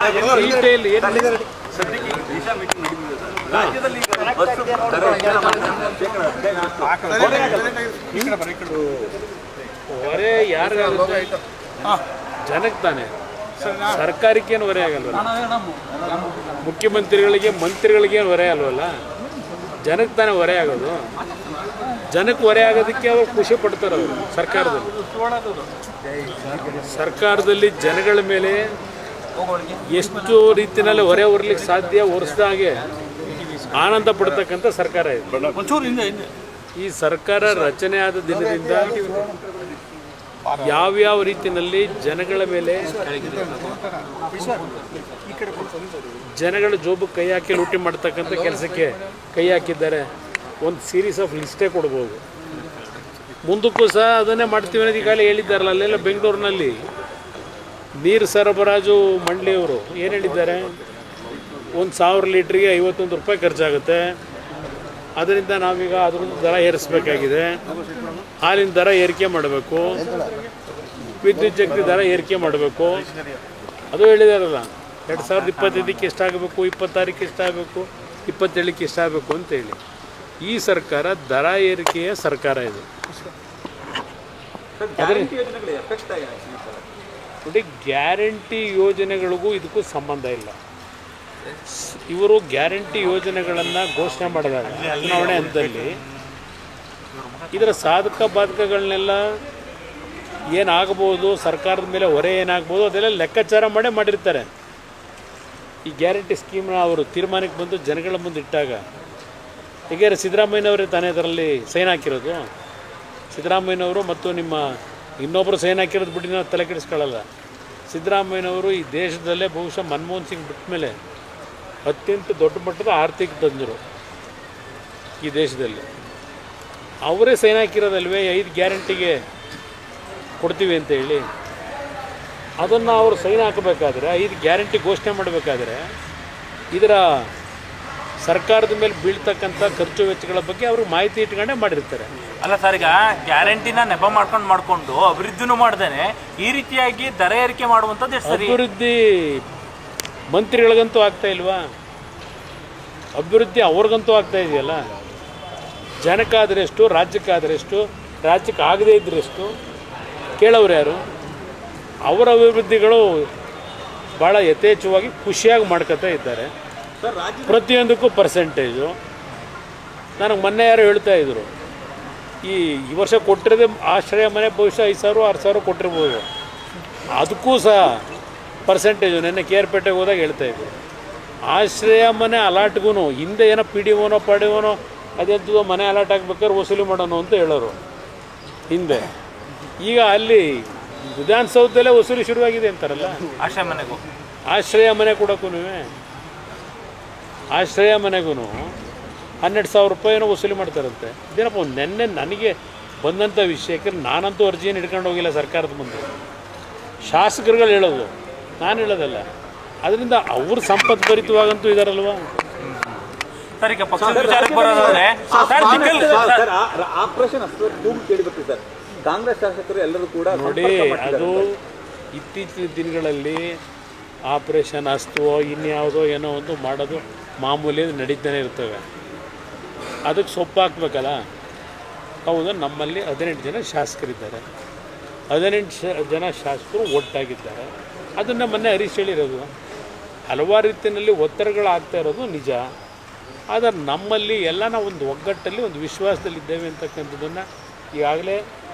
Detail ಏನು ಸದ್ಯಕ್ಕೆ Disha meeting ನಡೆದಿದೆ ಸರ್. ರಾಜ್ಯದಲ್ಲಿ ಹೊರೆ ಯಾರಿಗಾಗುತ್ತೆ? ಜನಕ್ಕೆ ತಾನೆ, ಸರ್ಕಾರಕ್ಕೇನು ಹೊರೆ ಆಗಲ್ವಲ್ಲ, ಮುಖ್ಯಮಂತ್ರಿಗಳಿಗೆ ಮಂತ್ರಿಗಳಿಗೇನು ಹೊರೆ ಅಲ್ವಲ್ಲ, ಜನಕ್ಕೆ ತಾನೇ ಹೊರೆ ಆಗೋದು. ಜನಕ್ಕೆ ಹೊರೆ ಆಗೋದಕ್ಕೆ ಅವರು ಖುಷಿ ಪಡ್ತಾರೆ. ಅವರು ಸರ್ಕಾರದಲ್ಲಿ ಜನಗಳ ಮೇಲೆ ಎಷ್ಟು ರೀತಿಯಲ್ಲಿ ಹೊರೆ ಹೊರಲಿಕ್ಕೆ ಸಾಧ್ಯ ಹೊರಿಸಿದಾಗೆ ಆನಂದ ಪಡ್ತಕ್ಕಂಥ ಸರ್ಕಾರ ಇದೆ. ಈ ಸರ್ಕಾರ ರಚನೆ ಆದ ದಿನದಿಂದ ಯಾವ್ಯಾವ ರೀತಿಯಲ್ಲಿ ಜನಗಳ ಮೇಲೆ, ಜನಗಳ ಜೋಬು ಕೈ ಹಾಕಿ ಲೂಟಿ ಮಾಡ್ತಕ್ಕಂಥ ಕೆಲಸಕ್ಕೆ ಕೈ ಹಾಕಿದ್ದಾರೆ, ಒಂದು ಸೀರೀಸ್ ಆಫ್ ಲಿಸ್ಟೇ ಕೊಡ್ಬೋದು. ಮುಂದಕ್ಕೂ ಸಹ ಅದನ್ನೇ ಮಾಡ್ತೀವಿ ಅನ್ನೋದು ಈಗಾಗಲೇ ಹೇಳಿದ್ದಾರಲ್ಲ. ಅಲ್ಲೆಲ್ಲ ಬೆಂಗಳೂರಿನಲ್ಲಿ ನೀರು ಸರಬರಾಜು ಮಂಡಳಿಯವರು ಏನು ಹೇಳಿದ್ದಾರೆ, 1000 ಲೀಟ್ರಿಗೆ 51 ರೂಪಾಯಿ ಖರ್ಚಾಗುತ್ತೆ, ಅದರಿಂದ ನಾವೀಗ ಅದ್ರದ್ದು ದರ ಏರಿಸಬೇಕಾಗಿದೆ, ಹಾಲಿನ ದರ ಏರಿಕೆ ಮಾಡಬೇಕು, ವಿದ್ಯುತ್ ಶಕ್ತಿ ದರ ಏರಿಕೆ ಮಾಡಬೇಕು. ಅದು ಹೇಳಿದಾರಲ್ಲ, 2025ಕ್ಕೆ ಎಷ್ಟಾಗಬೇಕು, 26ಕ್ಕೆ ಎಷ್ಟಾಗಬೇಕು, 27ಕ್ಕೆ ಎಷ್ಟಾಗಬೇಕು ಅಂತೇಳಿ. ಈ ಸರ್ಕಾರ ದರ ಏರಿಕೆಯ ಸರ್ಕಾರ ಇದು. ನೋಡಿ, ಗ್ಯಾರಂಟಿ ಯೋಜನೆಗಳಿಗೂ ಇದಕ್ಕೂ ಸಂಬಂಧ ಇಲ್ಲ. ಇವರು ಗ್ಯಾರಂಟಿ ಯೋಜನೆಗಳನ್ನು ಘೋಷಣೆ ಮಾಡಿದಾಗ ಚುನಾವಣೆ ಹಂತದಲ್ಲಿ ಇದರ ಸಾಧಕ ಬಾಧಕಗಳನ್ನೆಲ್ಲ ಏನಾಗಬಹುದು, ಸರ್ಕಾರದ ಮೇಲೆ ಹೊರೆ ಏನಾಗ್ಬೋದು, ಅದೆಲ್ಲ ಲೆಕ್ಕಾಚಾರ ಮಾಡಿರ್ತಾರೆ. ಈ ಗ್ಯಾರಂಟಿ ಸ್ಕೀಮ್ನ ಅವರು ತೀರ್ಮಾನಕ್ಕೆ ಬಂದು ಜನಗಳ ಮುಂದೆ ಇಟ್ಟಾಗ, ಹೀಗೆ ಸಿದ್ದರಾಮಯ್ಯನವರೇ ತಾನೇ ಅದರಲ್ಲಿ ಸೈನ್ ಹಾಕಿರೋದು. ಸಿದ್ದರಾಮಯ್ಯನವರು ಮತ್ತು ನಿಮ್ಮ ಇನ್ನೊಬ್ಬರು ಸೈನ್ ಹಾಕಿರೋದು ಬಿಟ್ಟು ನಾವು ತಲೆ ಕೆಡಿಸ್ಕೊಳ್ಳಲ್ಲ. ಸಿದ್ದರಾಮಯ್ಯನವರು ಈ ದೇಶದಲ್ಲೇ ಬಹುಶಃ ಮನಮೋಹನ್ ಸಿಂಗ್ ಬಿಟ್ಟ ಮೇಲೆ ಅತ್ಯಂತ ದೊಡ್ಡ ಮಟ್ಟದ ಆರ್ಥಿಕ ತಜ್ಞರು ಈ ದೇಶದಲ್ಲಿ. ಅವರೇ ಸೈನ್ ಹಾಕಿರೋದಲ್ವೇ 5 ಗ್ಯಾರಂಟಿಗೆ ಕೊಡ್ತೀವಿ ಅಂತೇಳಿ. ಅದನ್ನು ಅವರು ಸೈನ್ ಹಾಕಬೇಕಾದ್ರೆ, 5 ಗ್ಯಾರಂಟಿ ಘೋಷಣೆ ಮಾಡಬೇಕಾದ್ರೆ ಇದರ ಸರ್ಕಾರದ ಮೇಲೆ ಬೀಳ್ತಕ್ಕಂಥ ಖರ್ಚು ವೆಚ್ಚಗಳ ಬಗ್ಗೆ ಅವರು ಮಾಹಿತಿ ಇಟ್ಕೊಂಡೇ ಮಾಡಿರ್ತಾರೆ. ಅಲ್ಲ ಸರ್, ಈಗ ಗ್ಯಾರಂಟಿನ ನೆಪ ಮಾಡ್ಕೊಂಡು ಅಭಿವೃದ್ಧಿನೂ ಮಾಡ್ದೇನೆ ಈ ರೀತಿಯಾಗಿ ದರ ಏರಿಕೆ ಮಾಡುವಂಥದ್ದು ಅಭಿವೃದ್ಧಿ ಮಂತ್ರಿಗಳಿಗಂತೂ ಆಗ್ತಾ ಇಲ್ವಾ? ಅಭಿವೃದ್ಧಿ ಅವ್ರಿಗಂತೂ ಆಗ್ತಾ ಇದೆಯಲ್ಲ. ಜನಕ್ಕಾದರೆ ಎಷ್ಟು, ರಾಜ್ಯಕ್ಕಾದರೆ ಎಷ್ಟು, ರಾಜ್ಯಕ್ಕೆ ಆಗದೇ ಇದ್ದರೆಷ್ಟು ಕೇಳೋರು ಯಾರು? ಅವರ ಅಭಿವೃದ್ಧಿಗಳು ಭಾಳ ಯಥೇಚ್ಛವಾಗಿ ಖುಷಿಯಾಗಿ ಮಾಡ್ಕೊತಾ ಇದ್ದಾರೆ. ಪ್ರತಿಯೊಂದಕ್ಕೂ ಪರ್ಸೆಂಟೇಜು. ನನಗೆ ಮೊನ್ನೆ ಯಾರು ಹೇಳ್ತಾ ಇದ್ರು, ಈ ವರ್ಷ ಕೊಟ್ಟಿರೋದೇ ಆಶ್ರಯ ಮನೆ ಬಹುಶಃ 5,000 6,000 ಕೊಟ್ಟಿರ್ಬೋದು. ಅದಕ್ಕೂ ಸಹ ಪರ್ಸೆಂಟೇಜು ನೆನ್ನೆ ಕೇರ್ಪೇಟೆಗೆ ಹೋದಾಗ ಹೇಳ್ತಾಯಿದ್ರು. ಆಶ್ರಯ ಮನೆ ಅಲಾಟ್ಗೂ ಹಿಂದೆ ಏನೋ PDOನೋ PDOನೋ ಅದೆಂಥದೋ ಮನೆ ಅಲಾಟ್ ಆಗ್ಬೇಕಾದ್ರೆ ವಸೂಲಿ ಮಾಡೋಣ ಅಂತ ಹೇಳೋರು ಹಿಂದೆ. ಈಗ ಅಲ್ಲಿ ವಿಧಾನಸೌಧದಲ್ಲೇ ವಸೂಲಿ ಶುರುವಾಗಿದೆ ಅಂತಾರಲ್ಲ. ಆಶ್ರಯ ಮನೆ ಕೊಡೋಕ್ಕೂ ಆಶ್ರಯ ಮನೆಗೂ 12,000 ರೂಪಾಯಿನೋ ವಸೂಲಿ ಮಾಡ್ತಾರಂತೆ. ಇದೇನಪ್ಪ, ನೆನ್ನೆ ನನಗೆ ಬಂದಂಥ ವಿಷಯಕ್ಕೆ ನಾನಂತೂ ಅರ್ಜಿಯನ್ನು ಹಿಡ್ಕೊಂಡು ಹೋಗಿಲ್ಲ ಸರ್ಕಾರದ ಮುಂದೆ. ಶಾಸಕರುಗಳು ಹೇಳೋದು, ನಾನು ಹೇಳೋದಲ್ಲ. ಅದರಿಂದ ಅವರು ಸಂಪತ್ತು ಭರಿತವಾಗಂತೂ ಇದಾರಲ್ವ. ಕಾಂಗ್ರೆಸ್ ಶಾಸಕರು ಎಲ್ಲರೂ ಕೂಡ ನೋಡಿ, ಅದು ಇತ್ತೀಚಿನ ದಿನಗಳಲ್ಲಿ ಆಪರೇಷನ್ ಅಸ್ತವೋ ಇನ್ಯಾವುದೋ ಏನೋ ಒಂದು ಮಾಡೋದು ಮಾಮೂಲಿ ನಡೀತಾನೆ ಇರ್ತವೆ. ಅದಕ್ಕೆ ಸೊಪ್ಪು ಹಾಕ್ಬೇಕಲ್ಲ. ಹೌದು, ನಮ್ಮಲ್ಲಿ 18 ಜನ ಶಾಸಕರಿದ್ದಾರೆ, 18 ಜನ ಶಾಸಕರು ಒಟ್ಟಾಗಿದ್ದಾರೆ. ಅದನ್ನು ಮೊನ್ನೆ ಹರೀಶ್ ಹೇಳಿರೋದು. ಹಲವಾರು ರೀತಿಯಲ್ಲಿ ಒತ್ತಡಗಳಾಗ್ತಾ ಇರೋದು ನಿಜ. ಆದರೆ ನಮ್ಮಲ್ಲಿ ಎಲ್ಲ ಒಂದು ಒಗ್ಗಟ್ಟಲ್ಲಿ ಒಂದು ವಿಶ್ವಾಸದಲ್ಲಿದ್ದೇವೆ ಅಂತಕ್ಕಂಥದ್ದನ್ನು ಈಗಾಗಲೇ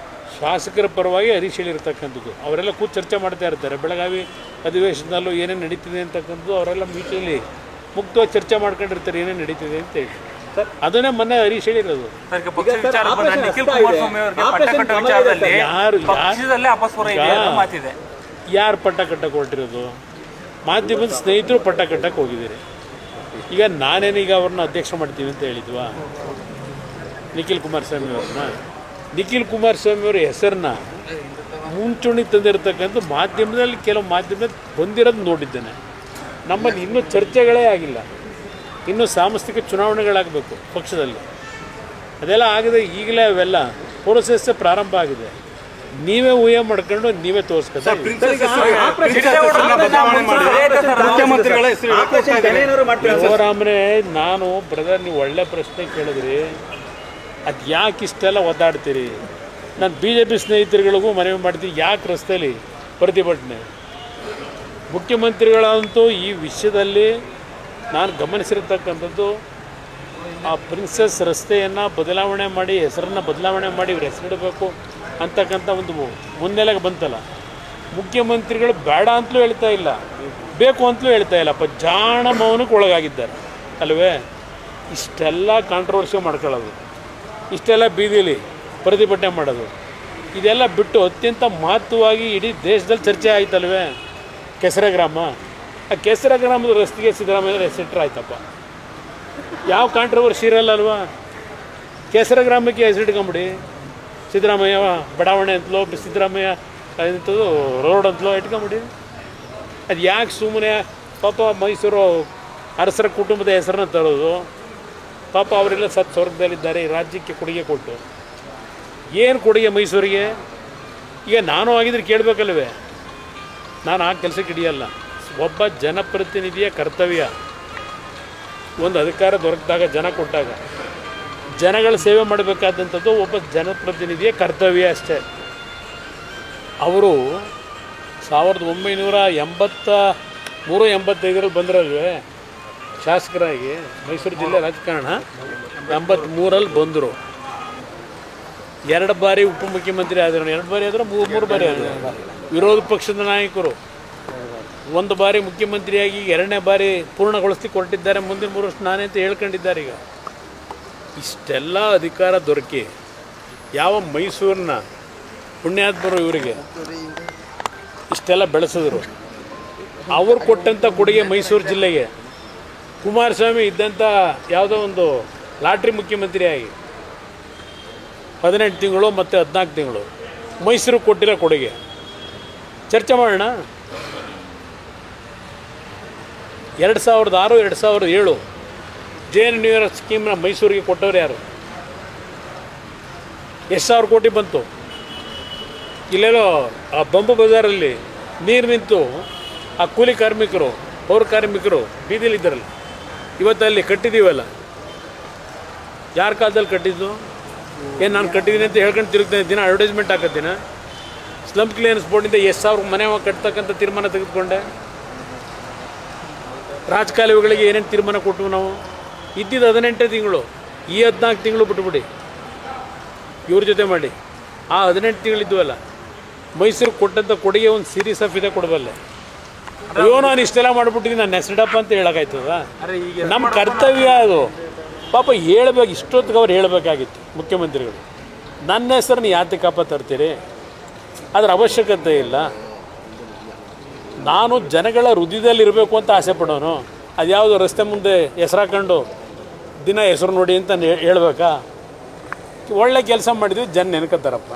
ಶಾಸಕರ ಪರವಾಗಿ ಹರೀಶ್ ಹೇಳಿರ್ತಕ್ಕಂಥದ್ದು. ಅವರೆಲ್ಲ ಕೂತು ಚರ್ಚೆ ಮಾಡ್ತಾ ಇರ್ತಾರೆ. ಬೆಳಗಾವಿ ಅಧಿವೇಶನದಲ್ಲೂ ಏನೇನು ನಡೀತಿದೆ ಅಂತಕ್ಕಂಥದ್ದು ಅವರೆಲ್ಲ ಮೀಟಿಂಗಲ್ಲಿ ಮುಕ್ತವಾಗಿ ಚರ್ಚೆ ಮಾಡ್ಕೊಂಡಿರ್ತಾರೆ, ಏನೇನು ನಡೀತಿದೆ ಅಂತೇಳಿ. ಅದನ್ನೇ ಮೊನ್ನೆ ಹರೀಶ್ ಹೇಳಿರೋದು. ಯಾರು ಪಟ್ಟ ಕಟ್ಟಕ್ಕೆ ಹೊರಟಿರೋದು? ಮಾಧ್ಯಮದ ಸ್ನೇಹಿತರು ಪಟ್ಟ ಕಟ್ಟಕ್ಕೆ ಹೋಗಿದ್ದೀರಿ. ಈಗ ನಾನೇನೀಗ ಅವ್ರನ್ನ ಅಧ್ಯಕ್ಷ ಮಾಡ್ತೀವಿ ಅಂತ ಹೇಳಿದ್ವಾ ನಿಖಿಲ್ ಕುಮಾರಸ್ವಾಮಿ ಅವ್ರನ್ನ? ನಿಖಿಲ್ ಕುಮಾರಸ್ವಾಮಿ ಅವರ ಹೆಸರನ್ನ ಮುಂಚೂಣಿ ತಂದಿರತಕ್ಕಂಥ ಮಾಧ್ಯಮದಲ್ಲಿ ಕೆಲವು ಮಾಧ್ಯಮದಲ್ಲಿ ಬಂದಿರೋದು ನೋಡಿದ್ದೇನೆ. ನಮ್ಮಲ್ಲಿ ಇನ್ನೂ ಚರ್ಚೆಗಳೇ ಆಗಿಲ್ಲ. ಇನ್ನೂ ಸಾಂಸ್ಥಿಕ ಚುನಾವಣೆಗಳಾಗಬೇಕು ಪಕ್ಷದಲ್ಲಿ. ಅದೆಲ್ಲ ಆಗಿದೆ. ಈಗಲೇ ಅವೆಲ್ಲ ಪ್ರೋಸೆಸ್ಸೇ ಪ್ರಾರಂಭ ಆಗಿದೆ. ನೀವೇ ಊಹೆ ಮಾಡ್ಕೊಂಡು ನೀವೇ ತೋರಿಸ್ಕೊತಾ ಮುಖ್ಯಮಂತ್ರಿಗಳ ಹೆಸರು ಶಿವರಾಮನೇ, ನಾನು ಬ್ರದರ್ ನೀವು ಒಳ್ಳೆ ಪ್ರಶ್ನೆ ಕೇಳಿದ್ರಿ. ಅದು ಯಾಕೆ ಇಷ್ಟೆಲ್ಲ ಒದ್ದಾಡ್ತೀರಿ? ನಾನು BJP ಸ್ನೇಹಿತರುಗಳಿಗೂ ಮನವಿ ಮಾಡ್ತೀನಿ, ಯಾಕೆ ರಸ್ತೆಯಲ್ಲಿ ಪ್ರತಿಭಟನೆ? ಮುಖ್ಯಮಂತ್ರಿಗಳಂತೂ ಈ ವಿಷಯದಲ್ಲಿ ನಾನು ಗಮನಿಸಿರ್ತಕ್ಕಂಥದ್ದು, ಆ ಪ್ರಿನ್ಸೆಸ್ ರಸ್ತೆಯನ್ನು ಬದಲಾವಣೆ ಮಾಡಿ, ಹೆಸರನ್ನು ಬದಲಾವಣೆ ಮಾಡಿ ಇವ್ರ ಹೆಸರಿಡಬೇಕು ಅಂತಕ್ಕಂಥ ಒಂದು ಮುನ್ನೆಲೆಗೆ ಬಂತಲ್ಲ. ಮುಖ್ಯಮಂತ್ರಿಗಳು ಬೇಡ ಅಂತಲೂ ಹೇಳ್ತಾ ಇಲ್ಲ, ಬೇಕು ಅಂತಲೂ ಹೇಳ್ತಾ ಇಲ್ಲ, ಜಾಣ ಮೌನಕ್ಕೆ ಒಳಗಾಗಿದ್ದಾರೆ ಅಲ್ವೇ? ಇಷ್ಟೆಲ್ಲ ಕಾಂಟ್ರವರ್ಸಿ ಮಾಡ್ಕೊಳ್ಳೋದು, ಇಷ್ಟೆಲ್ಲ ಬೀದಿಲಿ ಪ್ರತಿಭಟನೆ ಮಾಡೋದು, ಇದೆಲ್ಲ ಬಿಟ್ಟು ಅತ್ಯಂತ ಮಹತ್ವವಾಗಿ ಇಡೀ ದೇಶದಲ್ಲಿ ಚರ್ಚೆ ಆಯ್ತಲ್ವೇ ಕೆಸರೆ ಗ್ರಾಮ. ಆ ಕೆಸರೆ ಗ್ರಾಮದ ರಸ್ತೆಗೆ ಸಿದ್ದರಾಮಯ್ಯ ಹೆಸರಿಟ್ರೆ ಆಯ್ತಪ್ಪ, ಯಾವ ಕಾಂಟ್ರವರ್ಸಿ ಇರಲ್ಲ ಅಲ್ವಾ? ಕೆಸರೆ ಗ್ರಾಮಕ್ಕೆ ಹೆಸರಿಟ್ಕೊಂಬಿಡಿ, ಸಿದ್ದರಾಮಯ್ಯ ಬಡಾವಣೆ ಅಂತಲೋ, ಸಿದ್ದರಾಮಯ್ಯ ಎಂಥದ್ದು ರೋಡ್ ಅಂತಲೋ ಇಟ್ಕೊಂಬಿಡಿ. ಅದು ಯಾಕೆ ಸುಮ್ಮನೆ ಪಾಪ ಮೈಸೂರು ಅರಸರ ಕುಟುಂಬದ ಹೆಸರನ್ನ ತರೋದು? ಪಾಪ ಅವರೆಲ್ಲ ಸ್ವರ್ಗದಲ್ಲಿದ್ದಾರೆ, ಈ ರಾಜ್ಯಕ್ಕೆ ಕೊಡುಗೆ ಕೊಟ್ಟು. ಏನು ಕೊಡುಗೆ ಮೈಸೂರಿಗೆ? ಈಗ ನಾನು ಆಗಿದ್ರೆ ಕೇಳಬೇಕಲ್ವೇ? ನಾನು ಆ ಕೆಲಸಕ್ಕೆ ಹಿಡಿಯಲ್ಲ. ಒಬ್ಬ ಜನಪ್ರತಿನಿಧಿಯ ಕರ್ತವ್ಯ, ಒಂದು ಅಧಿಕಾರ ದೊರಕಿದಾಗ, ಜನ ಕೊಟ್ಟಾಗ ಜನಗಳ ಸೇವೆ ಮಾಡಬೇಕಾದಂಥದ್ದು ಒಬ್ಬ ಜನಪ್ರತಿನಿಧಿಯ ಕರ್ತವ್ಯ ಅಷ್ಟೇ. ಅವರು 1983-85 ಬಂದಿರಲ್ವೇ ಶಾಸಕರಾಗಿ ಮೈಸೂರು ಜಿಲ್ಲೆ ರಾಜಕಾರಣ. 83 ಬಂದರು, 2 ಬಾರಿ ಉಪಮುಖ್ಯಮಂತ್ರಿ ಆದರು, 2 ಬಾರಿ ಆದರೂ 3 ಬಾರಿ ಆದರು. ವಿರೋಧ ಪಕ್ಷದ ನಾಯಕರು 1 ಬಾರಿ ಮುಖ್ಯಮಂತ್ರಿಯಾಗಿ 2ನೇ ಬಾರಿ ಪೂರ್ಣಗೊಳಿಸ್ಲಿಕ್ಕೆ ಹೊರಟಿದ್ದಾರೆ. ಮುಂದಿನ 3 ವರ್ಷ ನಾನೇ ಅಂತ ಹೇಳ್ಕೊಂಡಿದ್ದಾರೆ. ಈಗ ಇಷ್ಟೆಲ್ಲ ಅಧಿಕಾರ ದೊರಕಿ ಯಾವ ಮೈಸೂರಿನ ಪುಣ್ಯಾತ್ಮರು ಇವರಿಗೆ ಇಷ್ಟೆಲ್ಲ ಬೆಳೆಸಿದ್ರು, ಅವ್ರು ಕೊಟ್ಟಂಥ ಕೊಡುಗೆ ಮೈಸೂರು ಜಿಲ್ಲೆಗೆ. ಕುಮಾರಸ್ವಾಮಿ ಇದ್ದಂಥ ಯಾವುದೋ ಒಂದು ಲಾಟ್ರಿ ಮುಖ್ಯಮಂತ್ರಿಯಾಗಿ 18 ತಿಂಗಳು ಮತ್ತು 14 ತಿಂಗಳು ಮೈಸೂರಿಗೆ ಕೊಟ್ಟಿರೋ ಕೊಡುಗೆ ಚರ್ಚೆ ಮಾಡೋಣ. 2006-2007 JNUR ಸ್ಕೀಮ್ನ ಮೈಸೂರಿಗೆ ಕೊಟ್ಟವ್ರು ಯಾರು? ಎಷ್ಟು ಸಾವಿರ ಕೋಟಿ ಬಂತು? ಇಲ್ಲೆಲ್ಲೋ ಆ ಬಂಬು ಬಜಾರಲ್ಲಿ ನೀರು ನಿಂತು ಆ ಕೂಲಿ ಕಾರ್ಮಿಕರು, ಪೌರ ಕಾರ್ಮಿಕರು ಬೀದಿಲಿದ್ದಾರಲ್ಲ, ಇವತ್ತಲ್ಲಿ ಕಟ್ಟಿದ್ದೀವಲ್ಲ, ಯಾರ ಕಾಲದಲ್ಲಿ ಕಟ್ಟಿದ್ದು? ಏನು ನಾನು ಕಟ್ಟಿದ್ದೀನಿ ಅಂತ ಹೇಳ್ಕೊಂಡು ತಿರುಗ್ತಾ ಇದ್ದೀನಿ, ಅಡ್ವರ್ಟೈಸ್ಮೆಂಟ್ ಹಾಕತ್ತೀನ? ಸ್ಲಮ್ ಕ್ಲಿಯರೆನ್ಸ್ ಬೋರ್ಡಿಂದ ಎಷ್ಟು ಸಾವಿರ ಮನೆ ಕಟ್ತಕ್ಕಂಥ ತೀರ್ಮಾನ ತೆಗೆದುಕೊಂಡೆ. ರಾಜಕಾಲುವೆಗಳಿಗೆ ಏನೇನು ತೀರ್ಮಾನ ಕೊಟ್ಟು ನಾವು ಇದ್ದಿದ್ದು 18 ತಿಂಗಳು, ಈ 14 ತಿಂಗಳು ಬಿಟ್ಬಿಡಿ ಇವ್ರ ಜೊತೆ ಮಾಡಿ. ಆ 18 ತಿಂಗಳಿದ್ವಲ್ಲ, ಮೈಸೂರಿಗೆ ಕೊಟ್ಟಂಥ ಕೊಡುಗೆ ಒಂದು ಸೀರೀಸ್ ಆಫ್ ಇದೆ ಕೊಡಬಲ್ಲೆ. ಅಯ್ಯೋ ನಾನು ಇಷ್ಟೆಲ್ಲ ಮಾಡಿಬಿಟ್ಟಿದ್ದೀನಿ, ನಾನು ಹೆಸರಿಡಪ್ಪ ಅಂತ ಹೇಳೋಕ್ಕಾಯ್ತದ? ನಮ್ಮ ಕರ್ತವ್ಯ ಅದು. ಪಾಪ ಹೇಳ್ಬೇಕು, ಇಷ್ಟೊತ್ತಿಗೆ ಅವ್ರು ಹೇಳಬೇಕಾಗಿತ್ತು ಮುಖ್ಯಮಂತ್ರಿಗಳು. ನನ್ನ ಹೆಸರನ್ನ ಯಾತಕಪ್ಪ ತರ್ತೀರಿ? ಅದರ ಅವಶ್ಯಕತೆ ಇಲ್ಲ. ನಾನು ಜನಗಳ ಹೃದಯದಲ್ಲಿರಬೇಕು ಅಂತ ಆಸೆ ಪಡೋನು. ಅದು ಯಾವುದು ರಸ್ತೆ ಮುಂದೆ ಹೆಸರು ಹಾಕೊಂಡು ದಿನ ಹೆಸರು ನೋಡಿ ಅಂತ ಹೇಳ್ಬೇಕಾ? ಒಳ್ಳೆ ಕೆಲಸ ಮಾಡಿದ್ವಿ, ಜನ ನೆನ್ಕೋತಾರಪ್ಪ.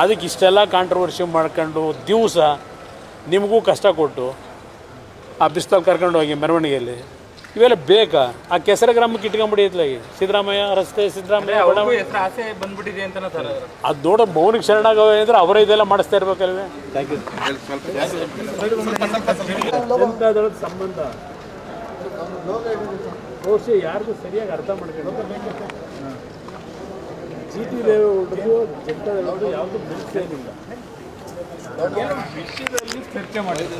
ಅದಕ್ಕೆ ಇಷ್ಟೆಲ್ಲ ಕಾಂಟ್ರವರ್ಸಿ ಮಾಡ್ಕೊಂಡು ದಿವಸ ನಿಮಗೂ ಕಷ್ಟ ಕೊಟ್ಟು ಆ ಬಿಸ್ತಲ್ಲಿ ಕರ್ಕೊಂಡು ಹೋಗಿ ಮೆರವಣಿಗೆಯಲ್ಲಿ ಇವೆಲ್ಲ ಬೇಕಾ? ಆ ಕೆಸರೆ ಗ್ರಾಮಕ್ಕೆ ಇಟ್ಕೊಂಬಿಡಿ ಇತ್ಲಾಗಿ ಸಿದ್ದರಾಮಯ್ಯ ರಸ್ತೆ, ಸಿದ್ದರಾಮಯ್ಯ ಆಸೆ ಬಂದ್ಬಿಟ್ಟಿದೆ ಅಂತ ಅದು ನೋಡೋ ಮೌನಿಗೆ ಶರಣಾಗವೆ ಅಂದರೆ ಅವರೇ ಇದೆಲ್ಲ ಮಾಡಿಸ್ತಾ ಇರ್ಬೇಕಲ್ವೇ? ಜನತಾದಳದ ಸಂಬಂಧ ಬಹುಶಃ ಯಾರಿಗೂ ಸರಿಯಾಗಿ ಅರ್ಥ ಮಾಡ್ಕೊಂಡು GT ದೇವೇಗೌಡರು ಜನತಾದಳದ್ದು ಯಾವುದು ಮುಗಿಸೇನಿಲ್ಲ, ವಿಷಯದಲ್ಲಿ ಚರ್ಚೆ ಮಾಡಿದ್ರು.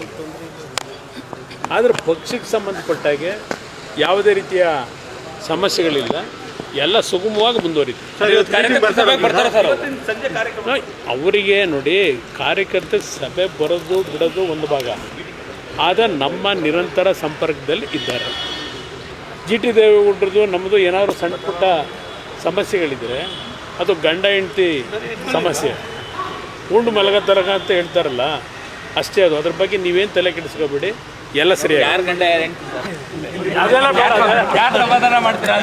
ಆದರೆ ಪಕ್ಷಕ್ಕೆ ಸಂಬಂಧಪಟ್ಟಾಗೆ ಯಾವುದೇ ರೀತಿಯ ಸಮಸ್ಯೆಗಳಿಲ್ಲ, ಎಲ್ಲ ಸುಗಮವಾಗಿ ಮುಂದುವರಿತು. ಅವರಿಗೆ ನೋಡಿ, ಕಾರ್ಯಕರ್ತರ ಸಭೆ ಬರೋದು ಬಿಡೋದು ಒಂದು ಭಾಗ, ಆದರೆ ನಮ್ಮ ನಿರಂತರ ಸಂಪರ್ಕದಲ್ಲಿ ಇದ್ದಾರೆ. GT ದೇವೇಗೌಡರದು ನಮ್ಮದು ಏನಾದರೂ ಸಣ್ಣ ಪುಟ್ಟ ಸಮಸ್ಯೆಗಳಿದ್ದರೆ ಅದು ಗಂಡ ಹೆಂಡತಿ ಸಮಸ್ಯೆ, ಉಂಡು ಮಲಗತ್ತರಗ ಅಂತ ಹೇಳ್ತಾರಲ್ಲ, ಅಷ್ಟೇ ಅದು. ಅದ್ರ ಬಗ್ಗೆ ನೀವೇನು ತಲೆ ಕೆಡಿಸ್ಕೋಬೇಡಿ, ಎಲ್ಲ ಸರಿಯಾಗಿ. ಅದೆಲ್ಲ ಸಮಾಧಾನ ಮಾಡ್ತೀರಾ?